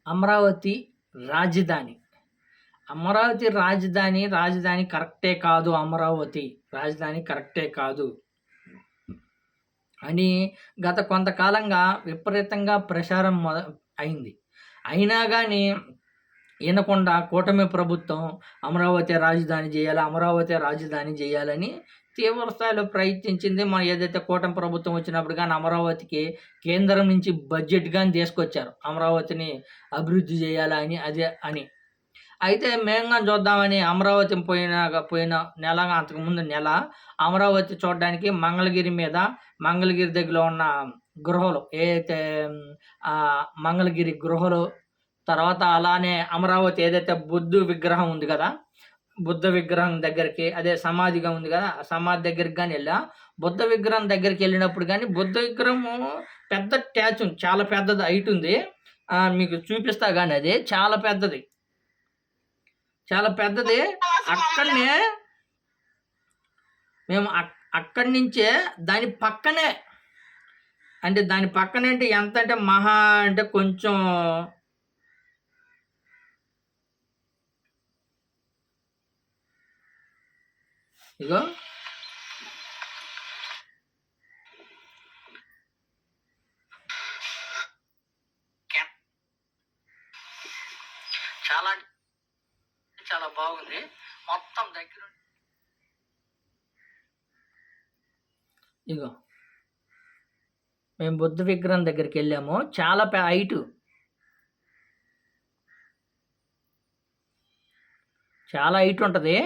అమరావతి రాజధాని. అమరావతి రాజధాని కరెక్టే కాదు. అమరావతి రాజధాని కరెక్టే కాదు అని గత కొంతకాలంగా విపరీతంగా ప్రచారం అయింది. అయినా కానీ వినకుండా కూటమి ప్రభుత్వం అమరావతి రాజధాని చేయాలని తీవ్ర స్థాయిలో ప్రయత్నించింది. మన ఏదైతే కూటమి ప్రభుత్వం వచ్చినప్పుడు కానీ అమరావతికి కేంద్రం నుంచి బడ్జెట్ కానీ తీసుకొచ్చారు, అమరావతిని అభివృద్ధి చేయాలని అని. అయితే మేము కానీ చూద్దామని అమరావతి పోయిన నెల, అంతకుముందు నెల అమరావతి చూడడానికి మంగళగిరి దగ్గరలో ఉన్న గృహలు, ఏదైతే మంగళగిరి గృహలు, తర్వాత అలానే అమరావతి ఏదైతే బుద్ధ విగ్రహం ఉంది కదా, బుద్ధ విగ్రహం దగ్గరికి, అదే సమాధిగా ఉంది కదా, ఆ సమాధి దగ్గరికి కానీ వెళ్ళా. బుద్ధ విగ్రహం దగ్గరికి వెళ్ళినప్పుడు కానీ బుద్ధ విగ్రహం పెద్ద స్టాచ్యూ, చాలా పెద్దది, హైట్ ఉంది. మీకు చూపిస్తా కానీ అది చాలా పెద్దది. అక్కడనే మేము అక్కడి నుంచే దాని పక్కనే అంటే ఎంత అంటే మహా అంటే కొంచెం ఇగో చాలా బాగుంది మొత్తం దగ్గర. ఇగో మేము బుద్ధ విగ్రహం దగ్గరికి వెళ్ళాము. చాలా హైటు, చాలా హైట్ ఉంటుంది.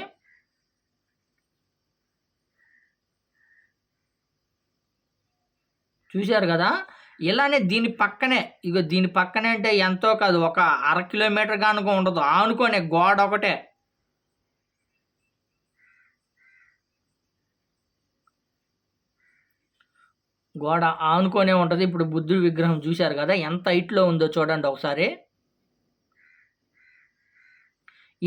చూశారు కదా. ఇలానే దీని పక్కనే అంటే ఎంతో కాదు, ఒక 1/2 కిలోమీటర్ కనుక ఉండదు, ఆనుకోనే గోడ ఒకటే. గోడ ఆనుకొనే ఉంటుంది. ఇప్పుడు బుద్ధుడి విగ్రహం చూశారు కదా ఎంత హైట్లో ఉందో చూడండి ఒకసారి.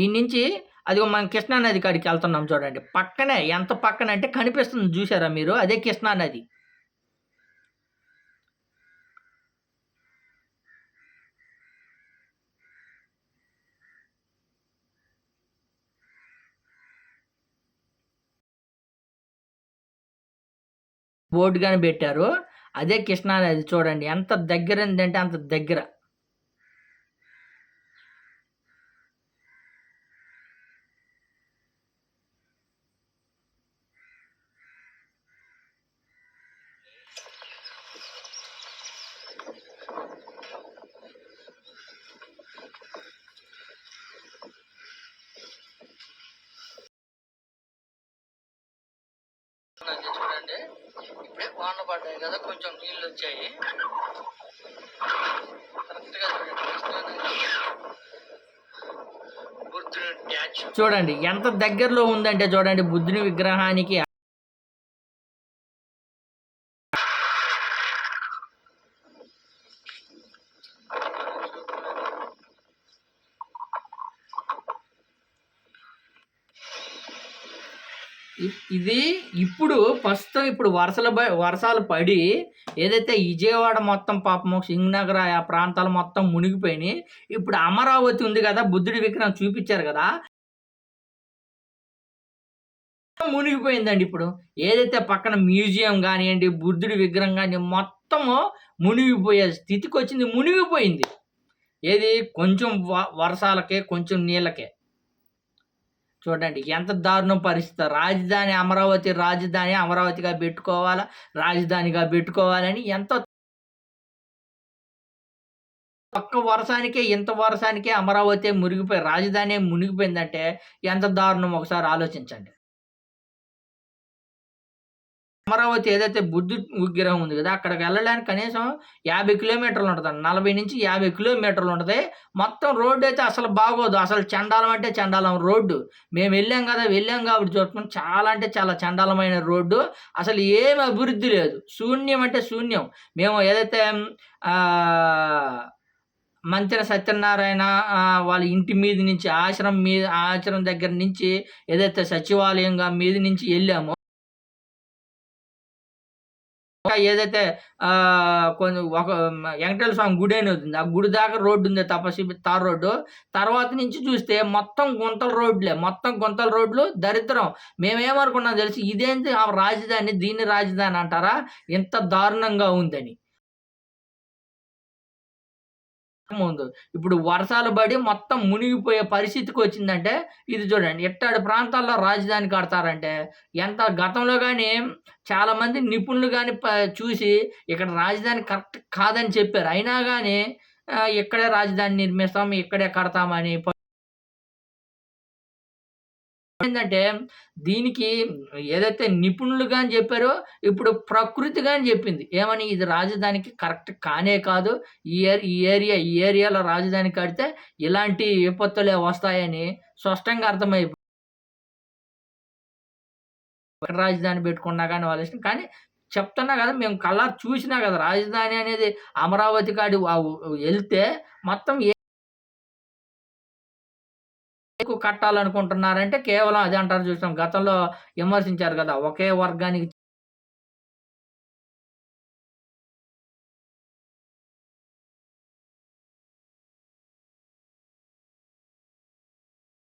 ఈ నుంచి అది మనం కృష్ణానది కాడికి వెళ్తున్నాం చూడండి. పక్కనే, ఎంత పక్కన అంటే కనిపిస్తుంది చూసారా మీరు, అదే కృష్ణానది. బోర్డు కానీ పెట్టారు, అదే కృష్ణానది. చూడండి ఎంత దగ్గర ఉందంటే అంత దగ్గర. చూడండి ఇప్పుడే వాన పడ్డాయి కదా, కొంచెం నీళ్ళు వచ్చాయి. కరెక్ట్గా బుద్ధుని చూడండి ఎంత దగ్గరలో ఉందంటే చూడండి బుద్ధుని విగ్రహానికి. ఇది ప్రస్తుతం వర్షాలు పడి ఏదైతే విజయవాడ మొత్తం పాపము సింగనగర్ ఆ ప్రాంతాలు మొత్తం మునిగిపోయినాయి. ఇప్పుడు అమరావతి ఉంది కదా, బుద్ధుడి విగ్రహం చూపించారు కదా, మునిగిపోయిందండి. ఇప్పుడు ఏదైతే పక్కన మ్యూజియం కానివ్వండి, బుద్ధుడి విగ్రహం కానీ మొత్తము మునిగిపోయే స్థితికి వచ్చింది, మునిగిపోయింది. ఏది కొంచెం వర్షాలకే, కొంచెం నీళ్ళకే. చూడండి ఎంత దారుణం పరిస్థితి. రాజధాని అమరావతిగా పెట్టుకోవాలా, రాజధానిగా పెట్టుకోవాలని ఎంతో ఇంత వర్షానికే అమరావతి రాజధాని మునిగిపోయిందంటే ఎంత దారుణం ఒకసారి ఆలోచించండి. అమరావతి ఏదైతే బుద్ధుడి విగ్రహం ఉంది కదా, అక్కడికి వెళ్ళడానికి కనీసం 50 కిలోమీటర్లు ఉంటుంది, 40 నుంచి 50 కిలోమీటర్లు ఉంటుంది. మొత్తం రోడ్డు అయితే అసలు బాగోదు, అసలు చండాలం అంటే చండాలం రోడ్డు. మేము వెళ్ళాం కాబట్టి చూస్తున్నాం, చాలా అంటే చాలా చండాలమైన రోడ్డు. అసలు ఏమి అభివృద్ధి లేదు, శూన్యం అంటే శూన్యం. మేము ఏదైతే మంచెన సత్యనారాయణ వాళ్ళ ఇంటి మీద నుంచి, ఆశ్రమం దగ్గర నుంచి ఏదైతే సచివాలయంగా మీద నుంచి వెళ్ళామో ఏదైతే కొంచెం ఒక వెంకటేశ్వర స్వామి గుడి అనేది ఉంది. ఆ గుడి దాకా రోడ్డు ఉంది తప్ప తార్ రోడ్డు. తర్వాత నుంచి చూస్తే మొత్తం గుంతల రోడ్లే. మొత్తం గుంతల రోడ్లు దరిద్రం. మేమేమనుకున్నాం తెలుసా? ఇదేంటి రాజధాని, దీన్ని రాజధాని అంటారా? ఇంత దారుణంగా ఉందని. ముందు. ఇప్పుడు వర్షాలు పడి మొత్తం మునిగిపోయే పరిస్థితికొచ్చిందంటే, ఇది చూడండి. ఇట్టాడి ప్రాంతాల్లో రాజధాని కడతారంటే, ఎంత గతంలో గాని చాలామంది నిపుణులు గాని చూసి ఇక్కడ రాజధాని కరెక్ట్ కాదని చెప్పారు. అయినా గాని ఇక్కడే రాజధాని నిర్మిస్తాం, ఇక్కడే కడతామని ఏందంటే, దీనికి ఏదైతే నిపుణులు గాని జెప్పారో, ఇప్పుడు ప్రకృతి గాని జెప్పింది. ఏమని? ఇది రాజధానికి కరెక్ట్ కానే కాదు. ఈ ఏరియాలో రాజధాని కడితే ఇలాంటి విపత్తులే వస్తాయని స్పష్టంగా ఎక్కడ రాజధాని పెట్టుకున్నా గాని వాళ్ళ ఇష్టం. కానీ చెప్తున్నా గదా! మేము కళ్ళారా చూసినా గదా! రాజధాని అనేది అమరావతి కాడి ఎళ్తే మొత్తం ఎక్కువ కట్టాలనుకుంటున్నారంటే కేవలం అదే అంటారు చూసాం. గతంలో విమర్శించారు గదా! ఒకే వర్గానికి